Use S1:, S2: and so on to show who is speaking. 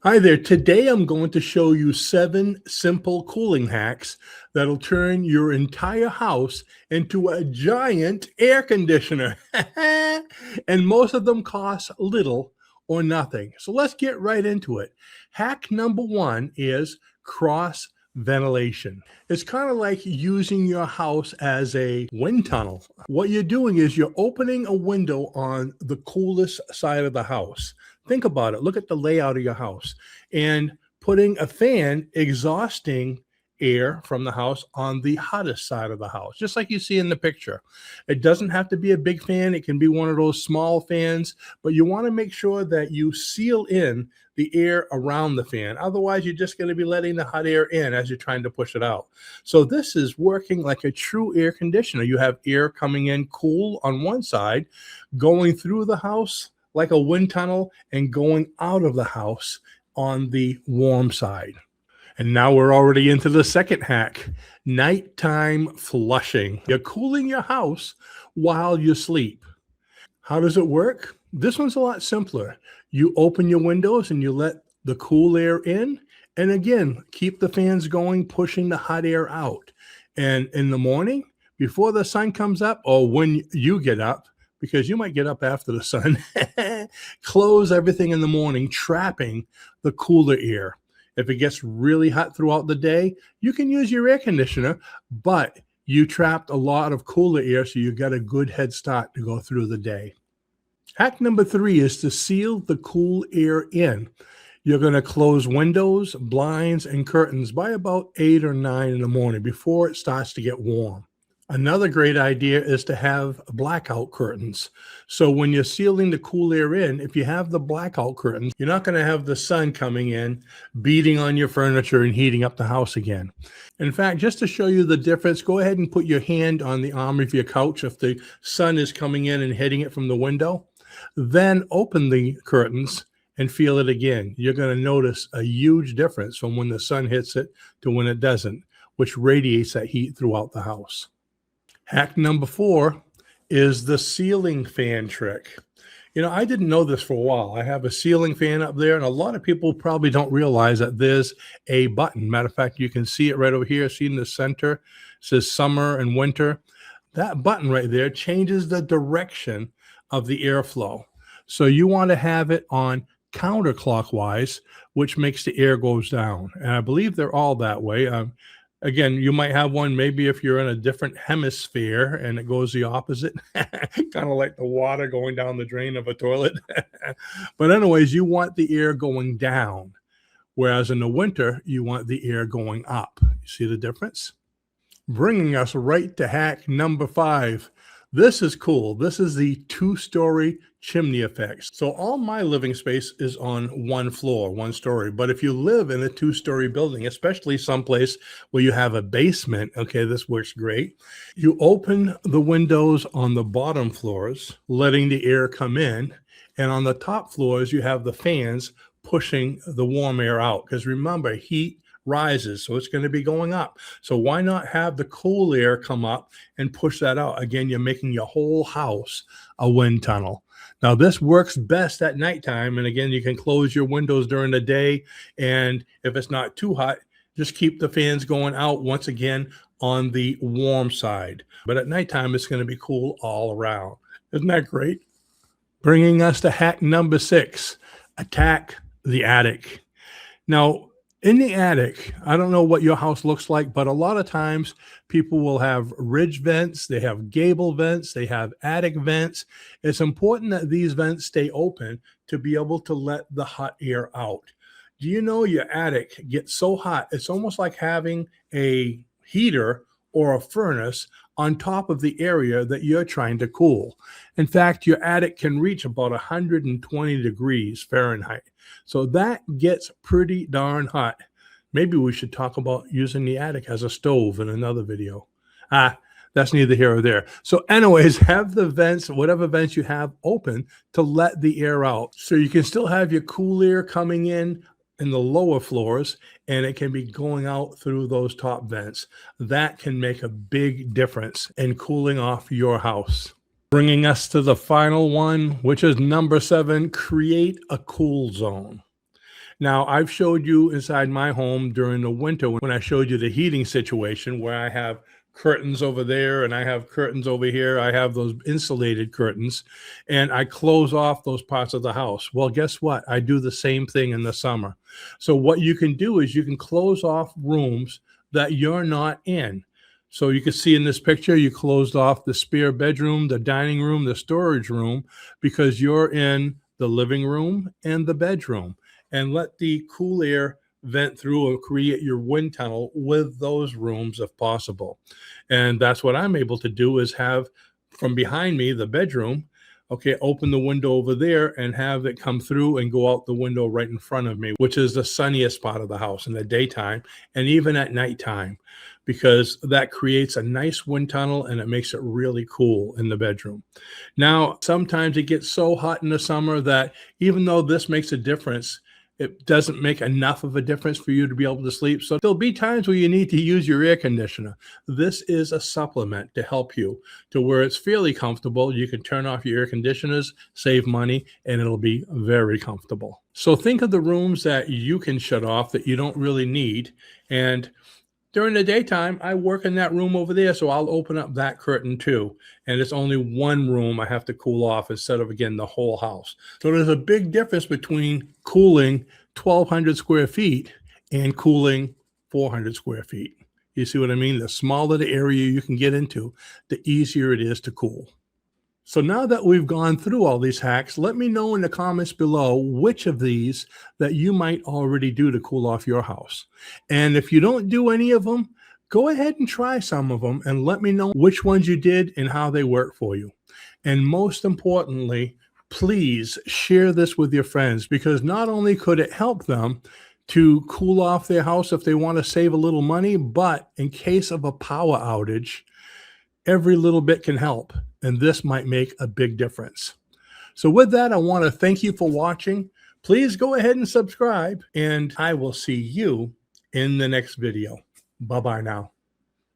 S1: Hi there. Today I'm going to show you 7 simple cooling hacks that'll turn your entire house into a giant air conditioner. And most of them cost little or nothing. So let's get right into it. Hack number 1 is cross ventilation. It's kind of like using your house as a wind tunnel. What you're doing is you're opening a window on the coolest side of the house. Think about it. Look at the layout of your house and putting a fan exhausting air from the house on the hottest side of the house, just like you see in the picture. It doesn't have to be a big fan. It can be one of those small fans, but you want to make sure that you seal in the air around the fan. Otherwise, you're just going to be letting the hot air in as you're trying to push it out. So this is working like a true air conditioner. You have air coming in cool on one side, going through the house like a wind tunnel, and going out of the house on the warm side. And now we're already into the second hack, nighttime flushing. You're cooling your house while you sleep. How does it work? This one's a lot simpler. You open your windows and you let the cool air in. And again, keep the fans going, pushing the hot air out. And in the morning, before the sun comes up, or when you get up, because you might get up after the sun, close everything in the morning, trapping the cooler air. If it gets really hot throughout the day, you can use your air conditioner, but you trapped a lot of cooler air, so you got a good head start to go through the day. Hack number 3 is to seal the cool air in. You're going to close windows, blinds, and curtains by about 8 or 9 in the morning before it starts to get warm. Another great idea is to have blackout curtains. So when you're sealing the cool air in, if you have the blackout curtains, you're not going to have the sun coming in, beating on your furniture and heating up the house again. In fact, just to show you the difference, go ahead and put your hand on the arm of your couch if the sun is coming in and hitting it from the window. Then open the curtains and feel it again. You're going to notice a huge difference from when the sun hits it to when it doesn't, which radiates that heat throughout the house. Hack number 4 is the ceiling fan trick. You know, I didn't know this for a while. I have a ceiling fan up there, and a lot of people probably don't realize that there's a button. Matter of fact, you can see it right over here. See in the center, it says summer and winter. That button right there changes the direction of the airflow. So you want to have it on counterclockwise, which makes the air goes down. And I believe they're all that way. Again, you might have one maybe if you're in a different hemisphere and it goes the opposite, kind of like the water going down the drain of a toilet. But anyways, you want the air going down, whereas in the winter, you want the air going up. You see the difference? Bringing us right to hack number 5. This is cool. This is the 2-story chimney effect. So all my living space is on one floor, one story. But if you live in a 2-story building, especially someplace where you have a basement, okay, this works great. You open the windows on the bottom floors, letting the air come in. And on the top floors, you have the fans pushing the warm air out. Because remember, heat rises, so it's going to be going up. So why not have the cool air come up and push that out? Again, you're making your whole house a wind tunnel. Now, this works best at nighttime. And again, you can close your windows during the day. And if it's not too hot, just keep the fans going out once again on the warm side. But at nighttime, it's going to be cool all around. Isn't that great? Bringing us to hack number 6, attack the attic. Now, in the attic, I don't know what your house looks like, but a lot of times people will have ridge vents, they have gable vents, they have attic vents. It's important that these vents stay open to be able to let the hot air out. Do you know your attic gets so hot, it's almost like having a heater or a furnace on top of the area that you're trying to cool. In fact, your attic can reach about 120 degrees Fahrenheit. So that gets pretty darn hot. Maybe we should talk about using the attic as a stove in another video. That's neither here or there. So anyways, have the vents, whatever vents you have, open to let the air out. So you can still have your cool air coming in the lower floors, and it can be going out through those top vents. That can make a big difference in cooling off your house. Bringing us to the final one, which is number 7, create a cool zone. Now, I've showed you inside my home during the winter when I showed you the heating situation where I have curtains over there and I have curtains over here. I have those insulated curtains and I close off those parts of the house. Well, guess what? I do the same thing in the summer. So, what you can do is you can close off rooms that you're not in. So, you can see in this picture, you closed off the spare bedroom, the dining room, the storage room, because you're in the living room and the bedroom, and let the cool air vent through or create your wind tunnel with those rooms if possible. And that's what I'm able to do is have from behind me the bedroom, okay, open the window over there and have it come through and go out the window right in front of me, which is the sunniest part of the house in the daytime and even at nighttime, because that creates a nice wind tunnel and it makes it really cool in the bedroom. Now, sometimes it gets so hot in the summer that even though this makes a difference, it doesn't make enough of a difference for you to be able to sleep. So there'll be times where you need to use your air conditioner. This is a supplement to help you to where it's fairly comfortable. You can turn off your air conditioners, save money, and it'll be very comfortable. So think of the rooms that you can shut off that you don't really need. And during the daytime, I work in that room over there, so I'll open up that curtain too. And it's only one room I have to cool off instead of, again, the whole house. So there's a big difference between cooling 1,200 square feet and cooling 400 square feet. You see what I mean? The smaller the area you can get into, the easier it is to cool. So now that we've gone through all these hacks, let me know in the comments below which of these that you might already do to cool off your house. And if you don't do any of them, go ahead and try some of them and let me know which ones you did and how they work for you. And most importantly, please share this with your friends, because not only could it help them to cool off their house if they want to save a little money, but in case of a power outage, every little bit can help, and this might make a big difference. So with that, I want to thank you for watching. Please go ahead and subscribe, and I will see you in the next video. Bye-bye now.